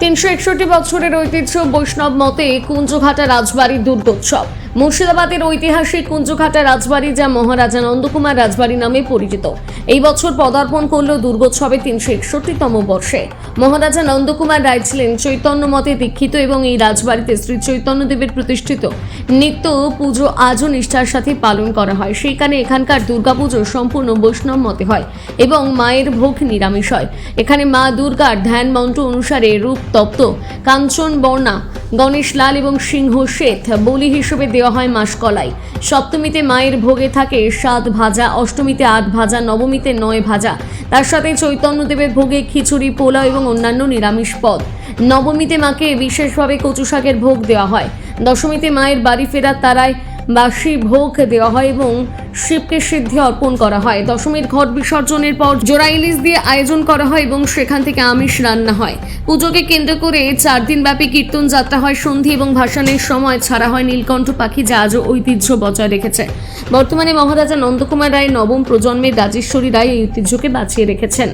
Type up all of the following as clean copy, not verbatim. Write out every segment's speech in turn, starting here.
361 বছরের ঐতিহ্য বৈষ্ণব মতে কুঞ্জঘাটা রাজবাড়ির দুর্গোৎসব। মুর্শিদাবাদের ঐতিহাসিক কুঞ্জঘাটা রাজবাড়ি, যা মহারাজা নন্দকুমার রাজবাড়ি নামে পরিচিত, এই বছর পদার্পণ করল দুর্গোৎসবে 361তম বর্ষে। মহারাজা নন্দকুমার রায় ছিলেন চৈতন্য মতে দীক্ষিত এবং এই রাজবাড়িতে শ্রী চৈতন্যদেবের প্রতিষ্ঠিত নিত্য পুজো আজও নিষ্ঠার সাথে পালন করা হয়। সেইখানে এখানকার দুর্গাপুজো সম্পূর্ণ বৈষ্ণব মতে হয় এবং মায়ের ভোগ নিরামিষ হয়। এখানে মা দুর্গার ধ্যান মন্ত্র অনুসারে রূপ তপ্ত কাঞ্চন বর্ণা, গণেশ লাল এবং সিংহ শ্বেত বলি হিসেবে দেওয়া হয় মাসকলাই। সপ্তমীতে মায়ের ভোগে থাকে 7 ভাজা, অষ্টমীতে 8 ভাজা, নবমীতে 9 ভাজা, তার সাথে চৈতন্যদেবের ভোগে খিচুড়ি, পোলাও এবং অন্যান্য নিরামিষ পদ। নবমীতে মাকে বিশেষভাবে কচু শাকের ভোগ দেওয়া হয়। দশমীতে মায়ের বাড়ি ফেরার তারায় বাসি ভোগ দেওয়া হয় এবং শিবকে সিদ্ধি অর্পণ করা হয়। দশমীর ঘট বিসর্জনের পর জোড়া ইলিশ দিয়ে আয়োজন করা হয় এবং সেখান থেকে আমিষ রান্না হয়। পুজোকে কেন্দ্র করে 4 দিন ব্যাপী কীর্তন যাত্রা হয়। সন্ধি এবং ভাসানের সময় ছাড়া হয় নীলকণ্ঠ পাখি, যা আজও ঐতিহ্য বজায় রেখেছে। বর্তমানে মহারাজা নন্দকুমার রায় নবম প্রজন্মের রাজেশ্বরী রায় এই ঐতিহ্যকে বাঁচিয়ে রেখেছেন।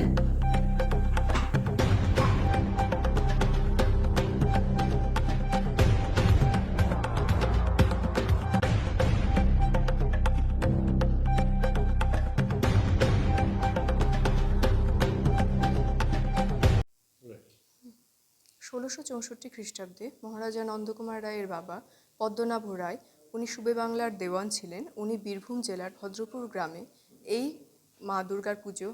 1664 খ্রিস্টাব্দে মহারাজা নন্দকুমার রায়ের বাবা পদ্মনাভ রায়, উনি সুবে বাংলার দেওয়ান ছিলেন। উনি বীরভূম জেলার ভদ্রপুর গ্রামে এই মা দুর্গার পুজো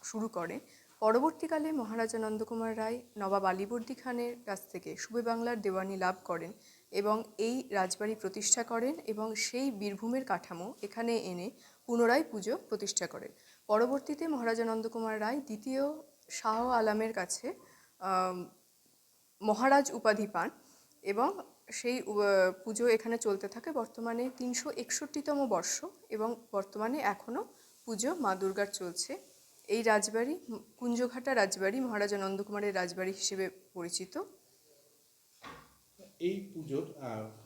শুরু করেন। পরবর্তীকালে মহারাজা নন্দকুমার রায় নবাব আলীবর্দী খানের কাছ থেকে সুবে বাংলার দেওয়ানি লাভ করেন এবং এই রাজবাড়ি প্রতিষ্ঠা করেন এবং সেই বীরভূমের কাঠামো এখানে এনে পুনরায় পুজো প্রতিষ্ঠা করেন। পরবর্তীতে মহারাজা নন্দকুমার রায় দ্বিতীয় শাহ আলমের কাছে মহারাজ উপাধি পান এবং সেই পুজো এখানে চলতে থাকে। বর্তমানে 361তম বর্ষ এবং বর্তমানে এখনও পুজো মা দুর্গার চলছে। এই রাজবাড়ি কুঞ্জঘাটা রাজবাড়ি মহারাজা নন্দকুমারের রাজবাড়ি হিসেবে পরিচিত। এই পুজোর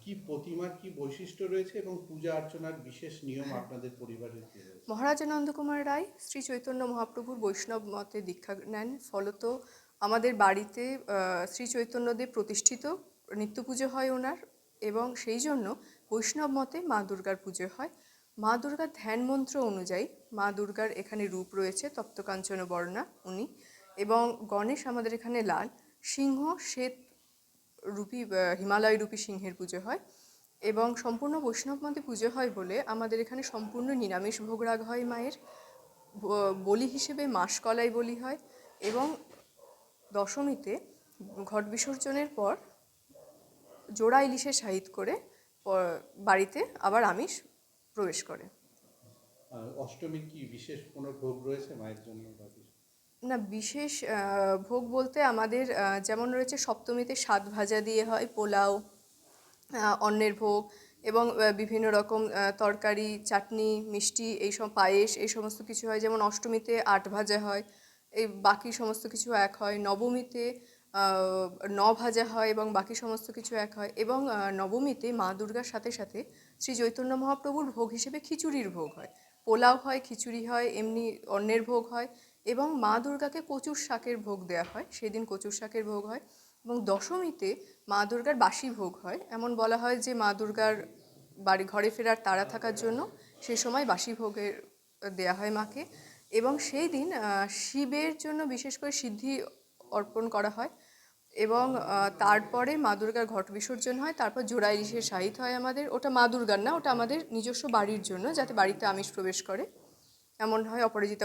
কি প্রতিমার কি বৈশিষ্ট্য রয়েছে এবং পূজা অর্চনার বিশেষ নিয়ম আপনাদের পরিবারের কি রয়েছে? মহারাজা নন্দকুমার রায় শ্রী চৈতন্য মহাপ্রভুর বৈষ্ণব মতে দীক্ষা নেন। ফলত আমাদের বাড়িতে শ্রী চৈতন্যদেব প্রতিষ্ঠিত, নিত্য পুজো হয় ওনার এবং সেই জন্য বৈষ্ণব মতে মা দুর্গার পুজো হয়। মা দুর্গার ধ্যান মন্ত্র অনুযায়ী মা দুর্গার এখানে রূপ রয়েছে তপ্তকাঞ্চন বর্ণা উনি, এবং গণেশ আমাদের এখানে লাল, সিংহ শ্বেত রূপী হিমালয় রূপী সিংহের পুজো হয় এবং সম্পূর্ণ বৈষ্ণব মতে পুজো হয় বলে আমাদের এখানে সম্পূর্ণ নিরামিষ ভোগ রাগ হয়। মায়ের বলি হিসেবে মাসকলাই বলি হয় এবং দশমীতে ঘট বিসর্জনের পর জোড়া ইলিশের সাহিত করে বাড়িতে আবার আমিষ প্রবেশ করে। অষ্টমীর কি বিশেষ কোনো ভোগ রয়েছে মায়ের জন্য? না, বিশেষ ভোগ বলতে আমাদের যেমন রয়েছে, সপ্তমীতে 7 ভাজা দিয়ে হয়, পোলাও, অন্নের ভোগ এবং বিভিন্ন রকম তরকারি, চাটনি, মিষ্টি, এইসব পায়েস, এই সমস্ত কিছু হয়। যেমন অষ্টমীতে 8 ভাজা হয়, এই বাকি সমস্ত কিছু এক হয়। নবমীতে 9 ভাজা হয় এবং বাকি সমস্ত কিছু এক হয় এবং নবমীতে মা দুর্গার সাথে সাথে শ্রী চৈতন্য মহাপ্রভুর ভোগ হিসেবে খিচুড়ির ভোগ হয়, পোলাও হয়, খিচুড়ি হয়, এমনি অন্নের ভোগ হয় এবং মা দুর্গাকে কচুর শাকের ভোগ দেওয়া হয়। সেদিন কচুর শাকের ভোগ হয় এবং দশমীতে মা দুর্গার বাসি ভোগ হয়। এমন বলা হয় যে মা দুর্গার বাড়ি ঘরে ফেরার তাড়া থাকার জন্য সে সময় বাসি ভোগের দেয়া হয় মাকে এবং সেই দিন শিবের জন্য বিশেষ করে সিদ্ধি অর্পণ করা হয় এবং তারপরে মা দুর্গার ঘট বিসর্জন হয়। তারপর জোড়া ইলিশের সাহিত হয় আমাদের। ওটা মা দুর্গার না, ওটা আমাদের নিজস্ব বাড়ির জন্য, যাতে বাড়িতে আমিষ প্রবেশ করে, এমন হয়। অপরাজিতা